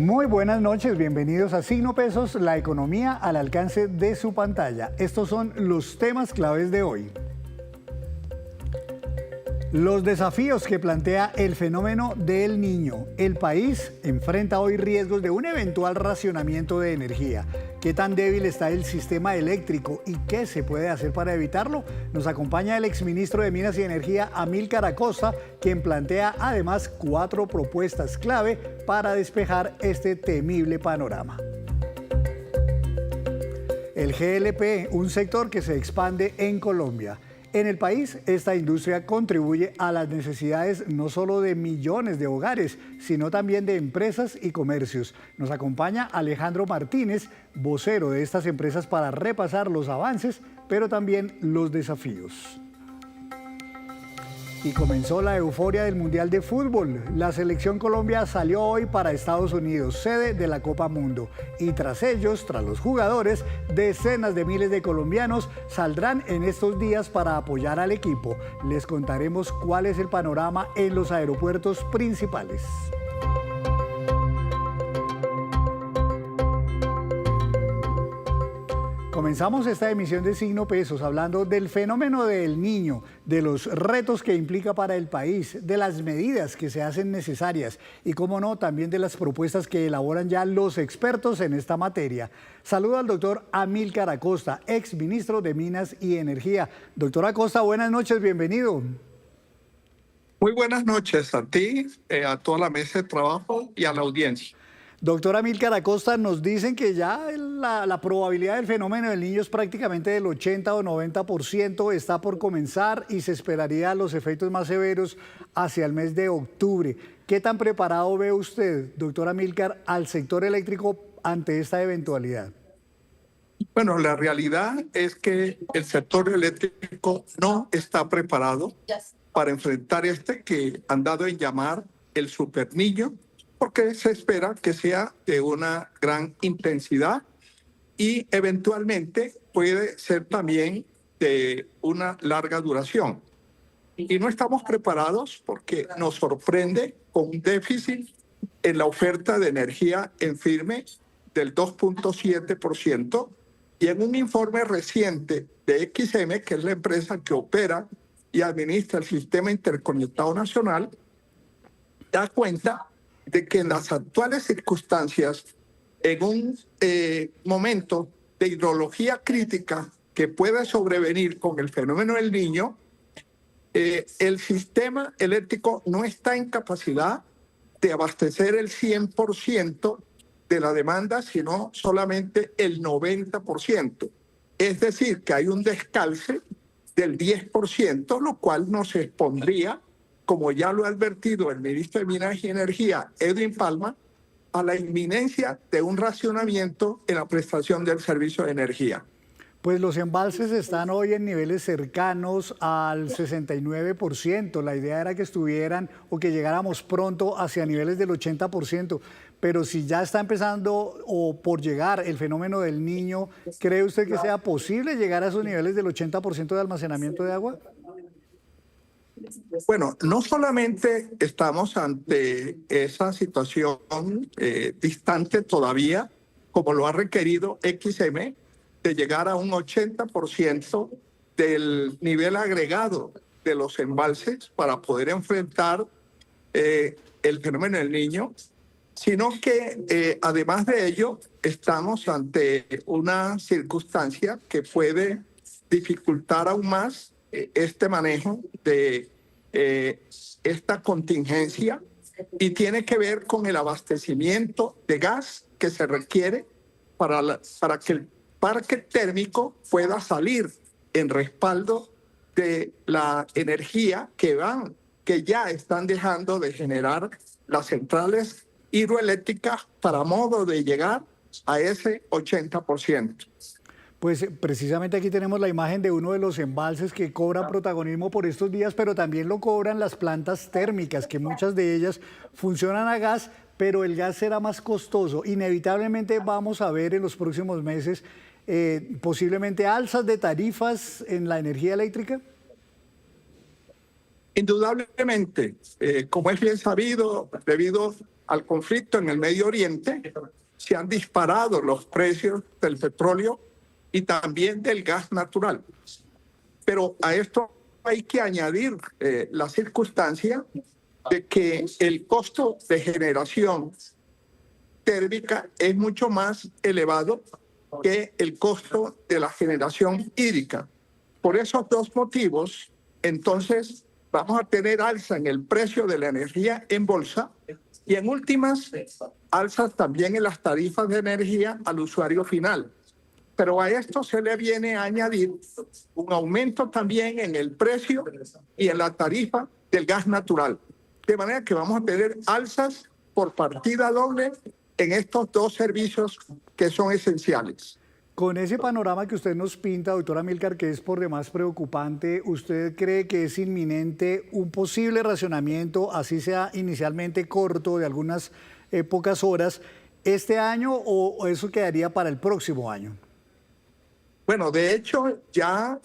Muy buenas noches, bienvenidos a Signo Pesos, la economía al alcance de su pantalla. Estos son los temas claves de hoy. Los desafíos que plantea el fenómeno del Niño. El país enfrenta hoy riesgos de un eventual racionamiento de energía. ¿Qué tan débil está el sistema eléctrico y qué se puede hacer para evitarlo? Nos acompaña el exministro de Minas y Energía, Amílcar Acosta, quien plantea además 4 propuestas clave para despejar este temible panorama. El GLP, un sector que se expande en Colombia. En el país, esta industria contribuye a las necesidades no solo de millones de hogares, sino también de empresas y comercios. Nos acompaña Alejandro Martínez, vocero de estas empresas, para repasar los avances, pero también los desafíos. Y comenzó la euforia del Mundial de Fútbol. La selección Colombia salió hoy para Estados Unidos, sede de la Copa Mundo. Y tras ellos, tras los jugadores, decenas de miles de colombianos saldrán en estos días para apoyar al equipo. Les contaremos cuál es el panorama en los aeropuertos principales. Comenzamos esta emisión de Signo Pesos hablando del fenómeno del Niño, de los retos que implica para el país, de las medidas que se hacen necesarias y, cómo no, también de las propuestas que elaboran ya los expertos en esta materia. Saludo al doctor Amílcar Acosta, ex ministro de Minas y Energía. Doctor Acosta, buenas noches, bienvenido. Muy buenas noches a ti, a toda la mesa de trabajo y a la audiencia. Doctor Amílcar Acosta, nos dicen que ya la probabilidad del fenómeno del Niño es prácticamente del 80 o 90%, está por comenzar y se esperaría los efectos más severos hacia el mes de octubre. ¿Qué tan preparado ve usted, doctor Amílcar, al sector eléctrico ante esta eventualidad? Bueno, la realidad es que el sector eléctrico no está preparado para enfrentar este que han dado en llamar el superniño, porque se espera que sea de una gran intensidad y eventualmente puede ser también de una larga duración. Y no estamos preparados porque nos sorprende con un déficit en la oferta de energía en firme del 2.7%, y en un informe reciente de XM, que es la empresa que opera y administra el Sistema Interconectado Nacional, da cuenta de que en las actuales circunstancias, en un momento de hidrología crítica que pueda sobrevenir con el fenómeno del Niño, el sistema eléctrico no está en capacidad de abastecer el 100% de la demanda, sino solamente el 90%. Es decir, que hay un descalce del 10%, lo cual nos expondría, como ya lo ha advertido el ministro de Minas y Energía, Edwin Palma, a la inminencia de un racionamiento en la prestación del servicio de energía. Pues los embalses están hoy en niveles cercanos al 69%. La idea era que estuvieran o que llegáramos pronto hacia niveles del 80%. Pero si ya está empezando o por llegar el fenómeno del Niño, ¿cree usted que sea posible llegar a esos niveles del 80% de almacenamiento de agua? Bueno, no solamente estamos ante esa situación distante todavía, como lo ha requerido XM, de llegar a un 80% del nivel agregado de los embalses para poder enfrentar el fenómeno del Niño, sino que además de ello estamos ante una circunstancia que puede dificultar aún más este manejo de esta contingencia, y tiene que ver con el abastecimiento de gas que se requiere para que el parque térmico pueda salir en respaldo de la energía que ya están dejando de generar las centrales hidroeléctricas para modo de llegar a ese 80%. Pues precisamente aquí tenemos la imagen de uno de los embalses que cobra protagonismo por estos días, pero también lo cobran las plantas térmicas, que muchas de ellas funcionan a gas, pero el gas será más costoso. Inevitablemente vamos a ver en los próximos meses posiblemente alzas de tarifas en la energía eléctrica. Indudablemente, como es bien sabido, debido al conflicto en el Medio Oriente, se han disparado los precios del petróleo y también del gas natural. Pero a esto hay que añadir la circunstancia de que el costo de generación térmica es mucho más elevado que el costo de la generación hídrica. Por esos dos motivos, entonces, vamos a tener alza en el precio de la energía en bolsa y en últimas, alzas también en las tarifas de energía al usuario final. Pero a esto se le viene a añadir un aumento también en el precio y en la tarifa del gas natural. De manera que vamos a tener alzas por partida doble en estos dos servicios que son esenciales. Con ese panorama que usted nos pinta, doctora Amílcar, que es por demás preocupante, ¿usted cree que es inminente un posible racionamiento, así sea inicialmente corto, de algunas pocas horas, este año o eso quedaría para el próximo año? Bueno, de hecho ya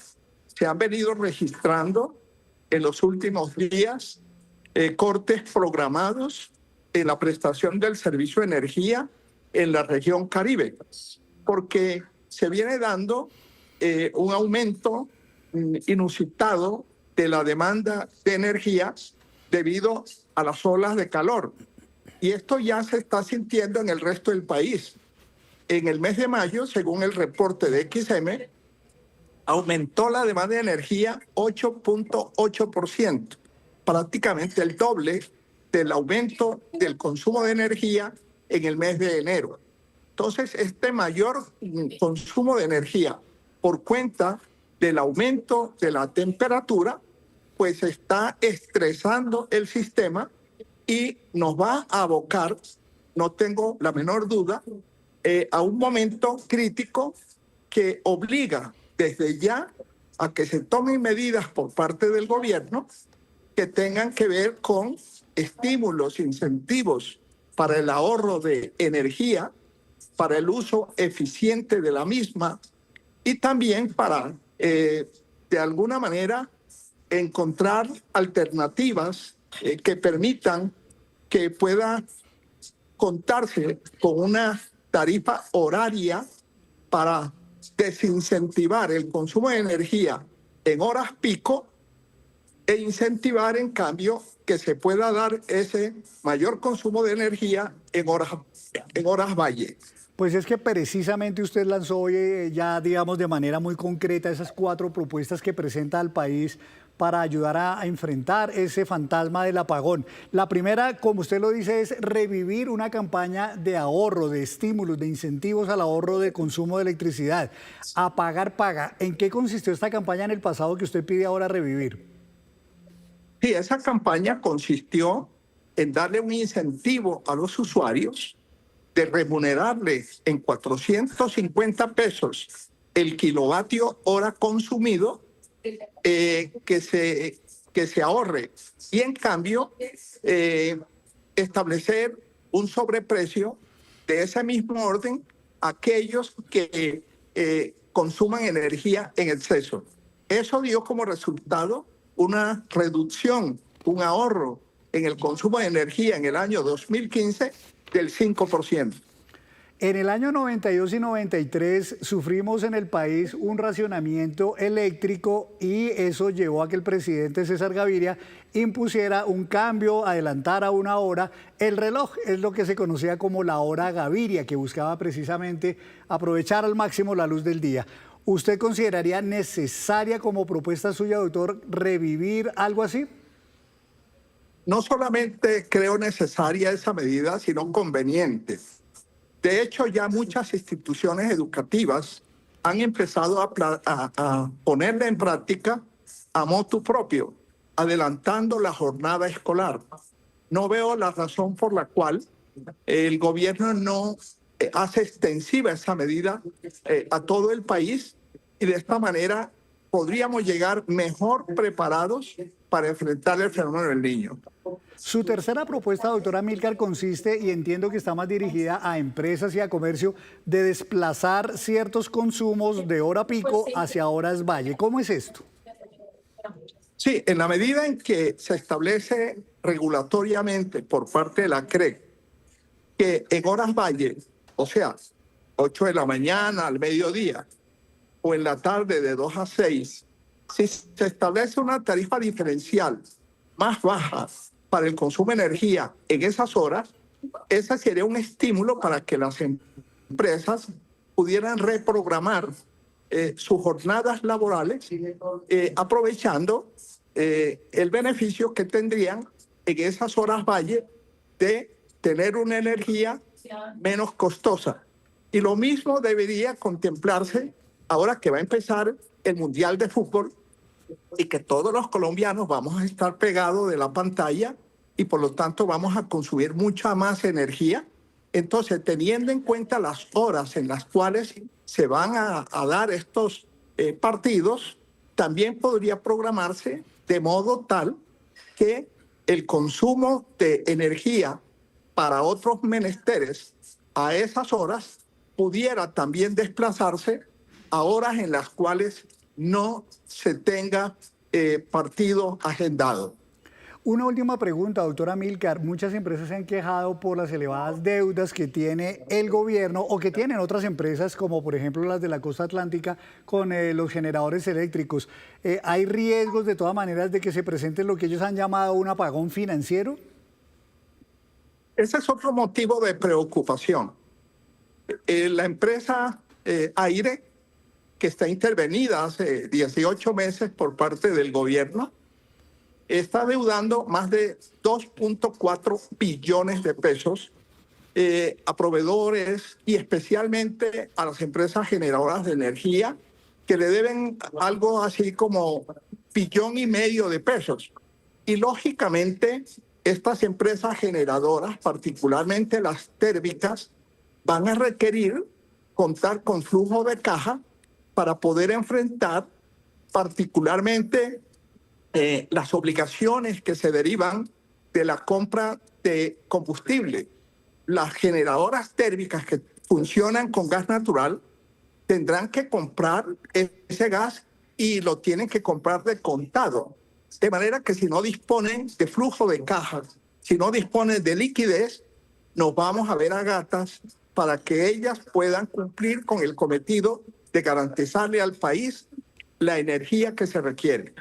se han venido registrando en los últimos días cortes programados en la prestación del servicio de energía en la región Caribe, porque se viene dando un aumento inusitado de la demanda de energía debido a las olas de calor. Y esto ya se está sintiendo en el resto del país. En el mes de mayo, según el reporte de XM, aumentó la demanda de energía 8.8%, prácticamente el doble del aumento del consumo de energía en el mes de enero. Entonces, este mayor consumo de energía por cuenta del aumento de la temperatura, pues está estresando el sistema y nos va a abocar, no tengo la menor duda, a un momento crítico que obliga desde ya a que se tomen medidas por parte del gobierno que tengan que ver con estímulos, incentivos para el ahorro de energía, para el uso eficiente de la misma y también para, de alguna manera, encontrar alternativas que permitan que pueda contarse con una tarifa horaria para desincentivar el consumo de energía en horas pico e incentivar, en cambio, que se pueda dar ese mayor consumo de energía en horas valle. Pues es que precisamente usted lanzó hoy ya, digamos, de manera muy concreta esas 4 propuestas que presenta al país para ayudar a enfrentar ese fantasma del apagón. La primera, como usted lo dice, es revivir una campaña de ahorro, de estímulos, de incentivos al ahorro de consumo de electricidad. Apagar paga. ¿En qué consistió esta campaña en el pasado que usted pide ahora revivir? Sí, esa campaña consistió en darle un incentivo a los usuarios de remunerarles en 450 pesos el kilovatio hora consumido que se ahorre y en cambio establecer un sobreprecio de ese mismo orden a aquellos que consuman energía en exceso. Eso dio como resultado una reducción, un ahorro en el consumo de energía en el año 2015 del 5%. En el año 92 y 93 sufrimos en el país un racionamiento eléctrico y eso llevó a que el presidente César Gaviria impusiera un cambio, adelantara una hora. El reloj es lo que se conocía como la hora Gaviria, que buscaba precisamente aprovechar al máximo la luz del día. ¿Usted consideraría necesaria como propuesta suya, doctor, revivir algo así? No solamente creo necesaria esa medida, sino conveniente. De hecho, ya muchas instituciones educativas han empezado a ponerla en práctica a motu propio, adelantando la jornada escolar. No veo la razón por la cual el gobierno no hace extensiva esa medida a todo el país y de esta manera podríamos llegar mejor preparados para enfrentar el fenómeno del Niño. Su tercera propuesta, doctora Amílcar, consiste, y entiendo que está más dirigida a empresas y a comercio, de desplazar ciertos consumos de hora pico hacia horas valle. ¿Cómo es esto? Sí, en la medida en que se establece regulatoriamente por parte de la CREC que en horas valle, o sea, 8 de la mañana al mediodía o en la tarde de 2 a 6, si se establece una tarifa diferencial más baja para el consumo de energía en esas horas, ese sería un estímulo para que las empresas pudieran reprogramar sus jornadas laborales, aprovechando el beneficio que tendrían en esas horas valle de tener una energía menos costosa. Y lo mismo debería contemplarse ahora que va a empezar el Mundial de Fútbol y que todos los colombianos vamos a estar pegados de la pantalla y por lo tanto vamos a consumir mucha más energía. Entonces, teniendo en cuenta las horas en las cuales se van a dar estos partidos, también podría programarse de modo tal que el consumo de energía para otros menesteres a esas horas pudiera también desplazarse a horas en las cuales no se tenga partido agendado. Una última pregunta, doctora Amílcar. Muchas empresas se han quejado por las elevadas deudas que tiene el gobierno o que tienen otras empresas, como por ejemplo las de la costa atlántica, con los generadores eléctricos. ¿Hay riesgos de todas maneras de que se presente lo que ellos han llamado un apagón financiero? Ese es otro motivo de preocupación. La empresa Aire, que está intervenida hace 18 meses por parte del gobierno, está deudando más de 2.4 billones de pesos a proveedores y especialmente a las empresas generadoras de energía, que le deben algo así como 1,5 billones de pesos. Y lógicamente estas empresas generadoras, particularmente las térmicas, van a requerir contar con flujo de caja para poder enfrentar particularmente las obligaciones que se derivan de la compra de combustible. Las generadoras térmicas que funcionan con gas natural tendrán que comprar ese gas y lo tienen que comprar de contado. De manera que si no disponen de flujo de caja, si no disponen de liquidez, nos vamos a ver a gatas para que ellas puedan cumplir con el cometido de garantizarle al país la energía que se requiere.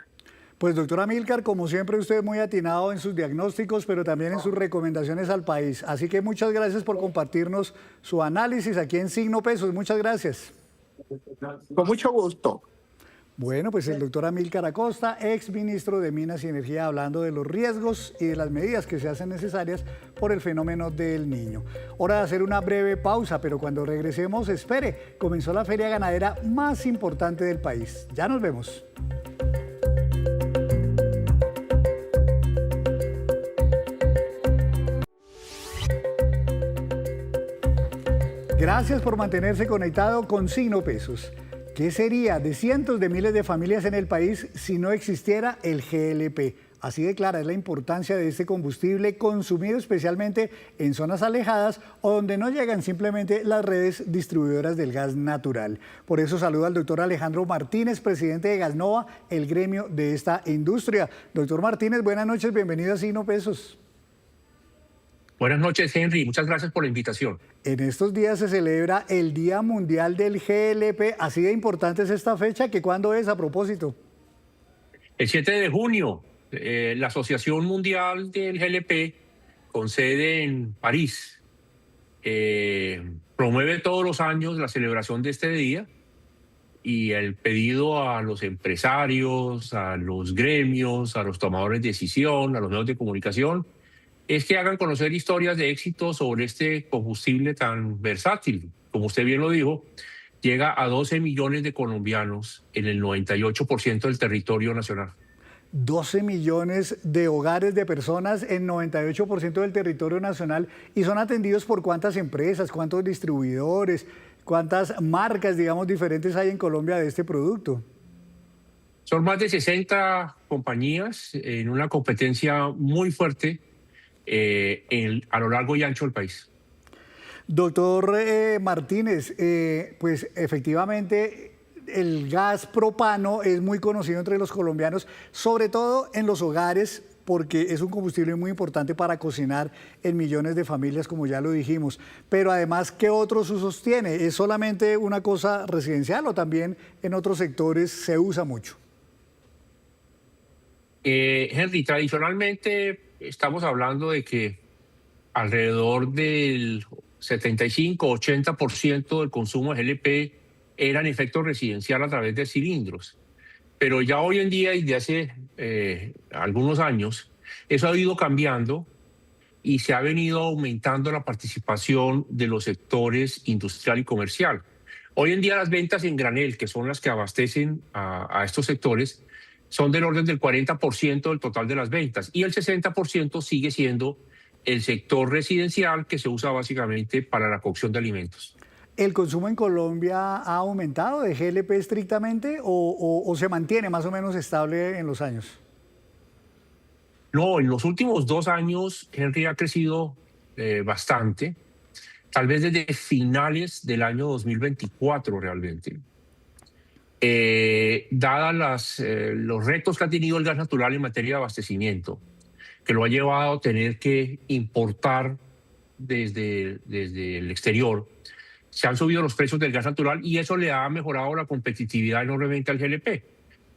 Pues doctora Amílcar, como siempre usted es muy atinado en sus diagnósticos, pero también en sus recomendaciones al país. Así que muchas gracias por compartirnos su análisis aquí en Signo Pesos. Muchas gracias. Con mucho gusto. Bueno, pues el doctor Amílcar Acosta, ex ministro de Minas y Energía, hablando de los riesgos y de las medidas que se hacen necesarias por el fenómeno del Niño. Hora de hacer una breve pausa, pero cuando regresemos, espere, comenzó la feria ganadera más importante del país. Ya nos vemos. Gracias por mantenerse conectado con Signo Pesos. ¿Qué sería de cientos de miles de familias en el país si no existiera el GLP? Así de clara es la importancia de este combustible consumido especialmente en zonas alejadas o donde no llegan simplemente las redes distribuidoras del gas natural. Por eso saludo al doctor Alejandro Martínez, presidente de Gasnova, el gremio de esta industria. Doctor Martínez, buenas noches, bienvenido a Signo Pesos. Buenas noches, Henry. Muchas gracias por la invitación. En estos días se celebra el Día Mundial del GLP. Así de importante es esta fecha, que ¿cuándo es a propósito? El 7 de junio, la Asociación Mundial del GLP, con sede en París, promueve todos los años la celebración de este día y el pedido a los empresarios, a los gremios, a los tomadores de decisión, a los medios de comunicación, es que hagan conocer historias de éxito sobre este combustible tan versátil. Como usted bien lo dijo, llega a 12 millones de colombianos en el 98% del territorio nacional. 12 millones de hogares de personas en 98% del territorio nacional, y son atendidos por cuántas empresas, cuántos distribuidores, cuántas marcas, digamos, diferentes hay en Colombia de este producto. Son más de 60 compañías en una competencia muy fuerte a lo largo y ancho del país. Doctor Martínez, pues efectivamente el gas propano es muy conocido entre los colombianos, sobre todo en los hogares porque es un combustible muy importante para cocinar en millones de familias, como ya lo dijimos. Pero además, ¿qué otros usos tiene? ¿Es solamente una cosa residencial o también en otros sectores se usa mucho? Henry, tradicionalmente estamos hablando de que alrededor del 75-80% del consumo de GLP era en efecto residencial a través de cilindros. Pero ya hoy en día y de hace algunos años, eso ha ido cambiando y se ha venido aumentando la participación de los sectores industrial y comercial. Hoy en día las ventas en granel, que son las que abastecen a estos sectores, son del orden del 40% del total de las ventas y el 60% sigue siendo el sector residencial que se usa básicamente para la cocción de alimentos. ¿El consumo en Colombia ha aumentado de GLP estrictamente o se mantiene más o menos estable en los años? No, en los últimos 2 años Henry ha crecido bastante, tal vez desde finales del año 2024 realmente. Dadas los retos que ha tenido el gas natural en materia de abastecimiento, que lo ha llevado a tener que importar desde el exterior, se han subido los precios del gas natural y eso le ha mejorado la competitividad enormemente al GLP.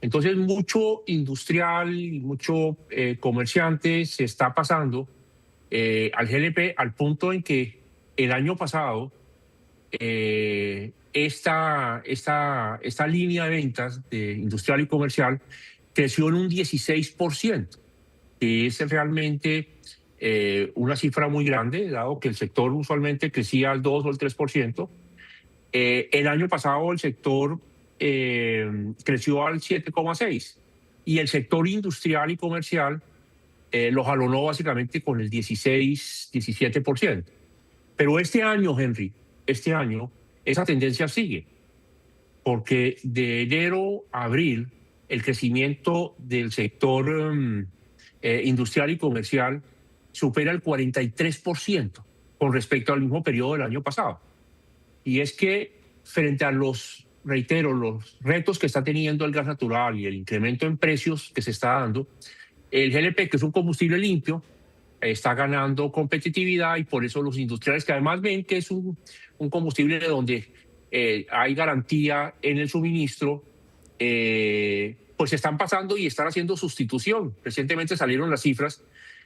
Entonces, mucho industrial y mucho comerciante se está pasando al GLP al punto en que el año pasado esta línea de ventas de industrial y comercial creció en un 16%, que es realmente una cifra muy grande, dado que el sector usualmente crecía al 2 o el 3%. El año pasado el sector creció al 7,6% y el sector industrial y comercial lo jalonó básicamente con el 16-17%. Pero este año, Henry, esa tendencia sigue, porque de enero a abril el crecimiento del sector industrial y comercial supera el 43% con respecto al mismo periodo del año pasado. Y es que frente a los retos que está teniendo el gas natural y el incremento en precios que se está dando, el GLP, que es un combustible limpio, está ganando competitividad y por eso los industriales que además ven que es un combustible donde hay garantía en el suministro, pues están pasando y están haciendo sustitución. Recientemente salieron las cifras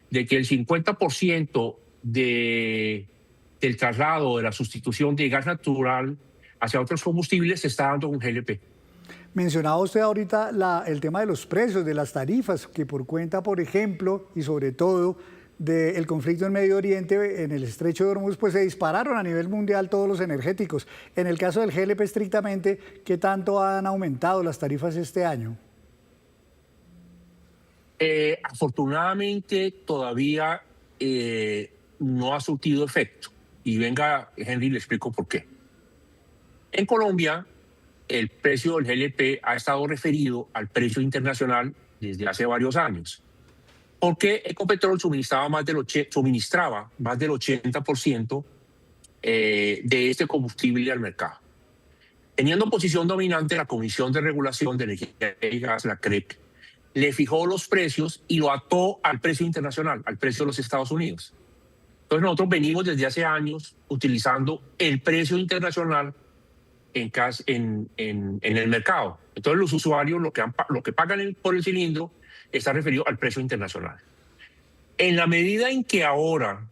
de que el 50% del traslado, de la sustitución de gas natural hacia otros combustibles se está dando con GLP. Mencionaba usted ahorita el tema de los precios, de las tarifas, que por cuenta, por ejemplo, y sobre todo del conflicto en Medio Oriente, en el estrecho de Hormuz, pues se dispararon a nivel mundial todos los energéticos. En el caso del GLP estrictamente, ¿qué tanto han aumentado las tarifas este año? Afortunadamente todavía no ha surtido efecto. Y venga, Henry, le explico por qué. En Colombia, el precio del GLP ha estado referido al precio internacional desde hace varios años, porque Ecopetrol suministraba más del 80% de este combustible al mercado. Teniendo posición dominante, la Comisión de Regulación de Energía y Gas, la CREC, le fijó los precios y lo ató al precio internacional, al precio de los Estados Unidos. Entonces nosotros venimos desde hace años utilizando el precio internacional en el mercado. Entonces los usuarios lo que pagan por el cilindro está referido al precio internacional. En la medida en que ahora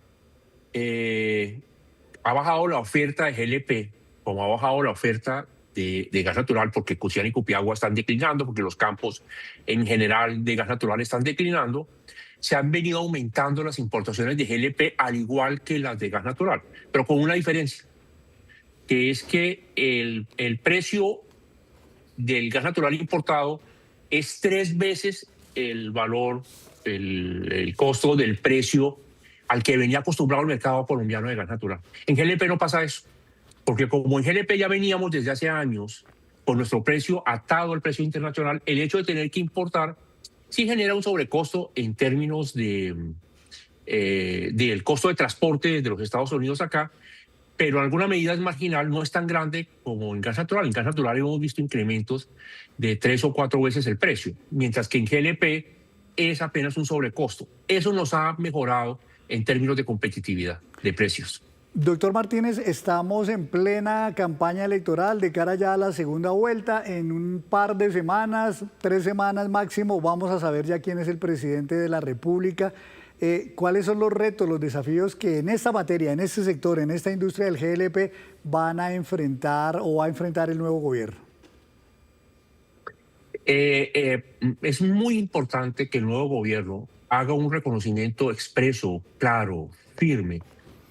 ha bajado la oferta de GLP, como ha bajado la oferta de gas natural, porque Cusiana y Cupiagua están declinando, porque los campos en general de gas natural están declinando, se han venido aumentando las importaciones de GLP al igual que las de gas natural, pero con una diferencia, que es que el precio del gas natural importado es 3 veces el valor, el costo del precio al que venía acostumbrado el mercado colombiano de gas natural. En GLP no pasa eso, porque como en GLP ya veníamos desde hace años con nuestro precio atado al precio internacional, el hecho de tener que importar sí genera un sobrecosto en términos del costo de transporte de los Estados Unidos acá, pero en alguna medida es marginal, no es tan grande como en gas natural. En gas natural hemos visto incrementos de 3 o 4 veces el precio, mientras que en GLP es apenas un sobrecosto. Eso nos ha mejorado en términos de competitividad de precios. Doctor Martínez, estamos en plena campaña electoral de cara ya a la segunda vuelta. En un par de semanas, 3 semanas máximo, vamos a saber ya quién es el presidente de la República. ¿Cuáles son los retos, los desafíos que en esta materia, en este sector, en esta industria del GLP van a enfrentar o va a enfrentar el nuevo gobierno? Es muy importante que el nuevo gobierno haga un reconocimiento expreso, claro, firme,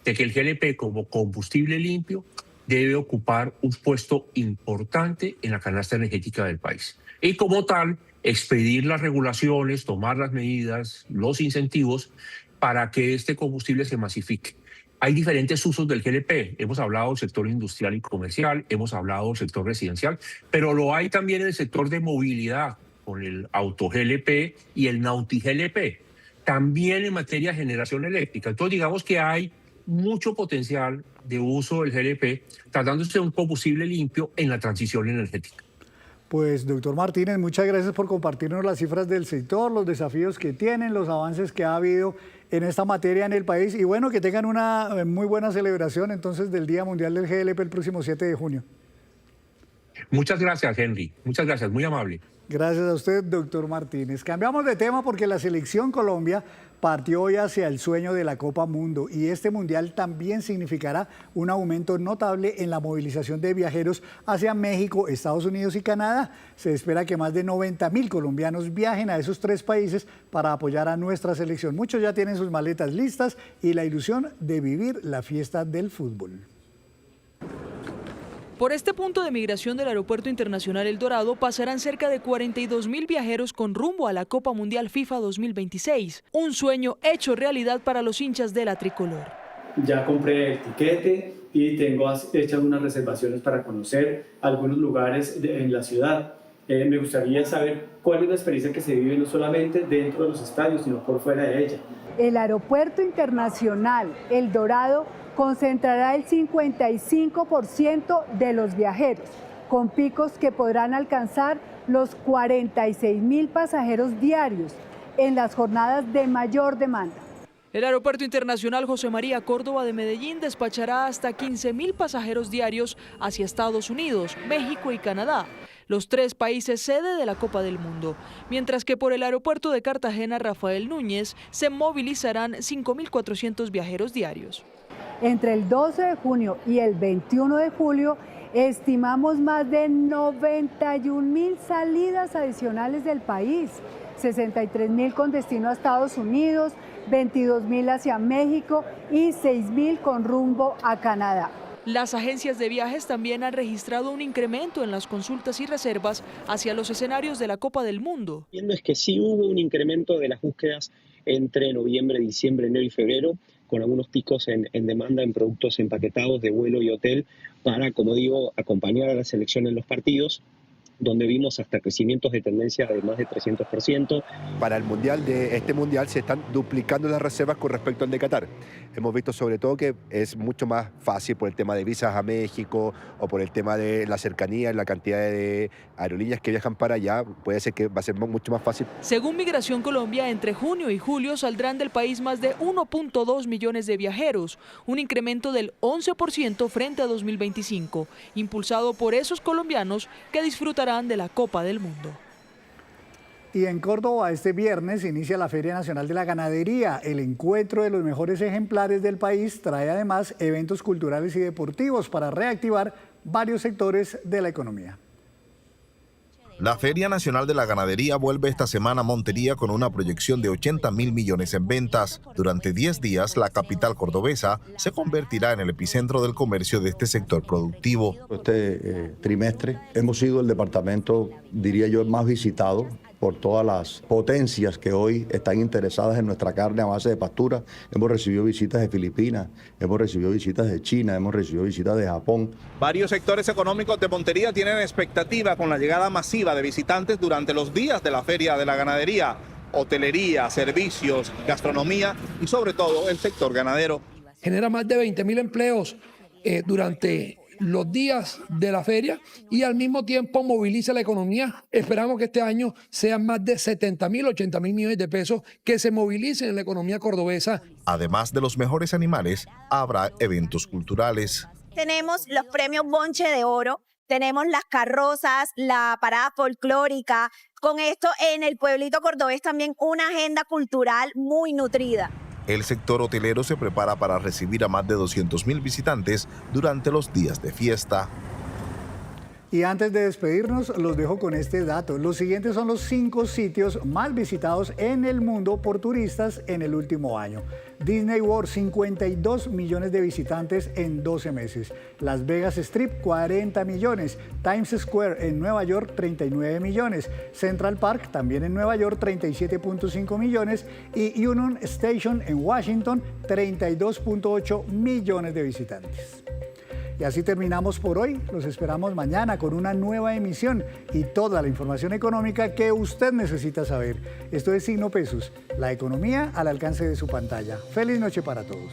de que el GLP como combustible limpio debe ocupar un puesto importante en la canasta energética del país. Y como tal, expedir las regulaciones, tomar las medidas, los incentivos para que este combustible se masifique. Hay diferentes usos del GLP. Hemos hablado del sector industrial y comercial, hemos hablado del sector residencial, pero lo hay también en el sector de movilidad, con el auto GLP y el Nauti GLP. También en materia de generación eléctrica. Entonces, digamos que hay mucho potencial de uso del GLP, tratándose de un combustible limpio en la transición energética. Pues, doctor Martínez, muchas gracias por compartirnos las cifras del sector, los desafíos que tienen, los avances que ha habido en esta materia en el país y bueno, que tengan una muy buena celebración entonces del Día Mundial del GLP el próximo 7 de junio. Muchas gracias, Henry. Muchas gracias, muy amable. Gracias a usted, doctor Martínez. Cambiamos de tema porque la Selección Colombia partió hoy hacia el sueño de la Copa Mundo y este mundial también significará un aumento notable en la movilización de viajeros hacia México, Estados Unidos y Canadá. Se espera que más de 90.000 colombianos viajen a esos 3 países para apoyar a nuestra selección. Muchos ya tienen sus maletas listas y la ilusión de vivir la fiesta del fútbol. Por este punto de migración del Aeropuerto Internacional El Dorado pasarán cerca de 42.000 viajeros con rumbo a la Copa Mundial FIFA 2026, un sueño hecho realidad para los hinchas de la tricolor. Ya compré el tiquete y tengo hechas unas reservaciones para conocer algunos lugares en la ciudad. Me gustaría saber cuál es la experiencia que se vive no solamente dentro de los estadios, sino por fuera de ella. El Aeropuerto Internacional El Dorado concentrará el 55% de los viajeros, con picos que podrán alcanzar los 46.000 pasajeros diarios en las jornadas de mayor demanda. El Aeropuerto Internacional José María Córdoba de Medellín despachará hasta 15.000 pasajeros diarios hacia Estados Unidos, México y Canadá, los 3 países sede de la Copa del Mundo, mientras que por el aeropuerto de Cartagena Rafael Núñez se movilizarán 5.400 viajeros diarios. Entre el 12 de junio y el 21 de julio estimamos más de 91.000 salidas adicionales del país, 63.000 con destino a Estados Unidos, 22.000 hacia México y 6.000 con rumbo a Canadá. Las agencias de viajes también han registrado un incremento en las consultas y reservas hacia los escenarios de la Copa del Mundo. Viendo es que sí hubo un incremento de las búsquedas entre noviembre, diciembre, enero y febrero, con algunos picos en demanda en productos empaquetados de vuelo y hotel para, como digo, acompañar a la selección en los partidos, donde vimos hasta crecimientos de tendencia de más de 300%. Para el mundial de este mundial se están duplicando las reservas con respecto al de Qatar. Hemos visto sobre todo que es mucho más fácil por el tema de visas a México o por el tema de la cercanía, la cantidad de aerolíneas que viajan para allá. Puede ser que va a ser mucho más fácil. Según Migración Colombia, entre junio y julio saldrán del país más de 1.2 millones de viajeros, un incremento del 11% frente a 2025, impulsado por esos colombianos que disfrutarán de la Copa del Mundo. Y en Córdoba este viernes inicia la Feria Nacional de la Ganadería. El encuentro de los mejores ejemplares del país trae además eventos culturales y deportivos para reactivar varios sectores de la economía. La Feria Nacional de la Ganadería vuelve esta semana a Montería con una proyección de 80.000 millones en ventas. Durante 10 días, la capital cordobesa se convertirá en el epicentro del comercio de este sector productivo. Este trimestre hemos sido el departamento, diría yo, el más visitado por todas las potencias que hoy están interesadas en nuestra carne a base de pastura. Hemos recibido visitas de Filipinas, hemos recibido visitas de China, hemos recibido visitas de Japón. Varios sectores económicos de Montería tienen expectativa con la llegada masiva de visitantes durante los días de la Feria de la Ganadería. Hotelería, servicios, gastronomía y sobre todo el sector ganadero. Genera más de 20.000 empleos durante los días de la feria y al mismo tiempo movilice la economía. Esperamos que este año sean más de 70.000, 80.000 millones de pesos que se movilicen en la economía cordobesa. Además de los mejores animales, habrá eventos culturales. Tenemos los premios Bonche de Oro, tenemos las carrozas, la parada folclórica. Con esto en el pueblito cordobés también una agenda cultural muy nutrida. El sector hotelero se prepara para recibir a más de 200.000 visitantes durante los días de fiesta. Y antes de despedirnos, los dejo con este dato. Los siguientes son los 5 sitios más visitados en el mundo por turistas en el último año. Disney World, 52 millones de visitantes en 12 meses. Las Vegas Strip, 40 millones. Times Square en Nueva York, 39 millones. Central Park, también en Nueva York, 37.5 millones. Y Union Station en Washington, 32.8 millones de visitantes. Y así terminamos por hoy. Los esperamos mañana con una nueva emisión y toda la información económica que usted necesita saber. Esto es Signo Pesos, la economía al alcance de su pantalla. Feliz noche para todos.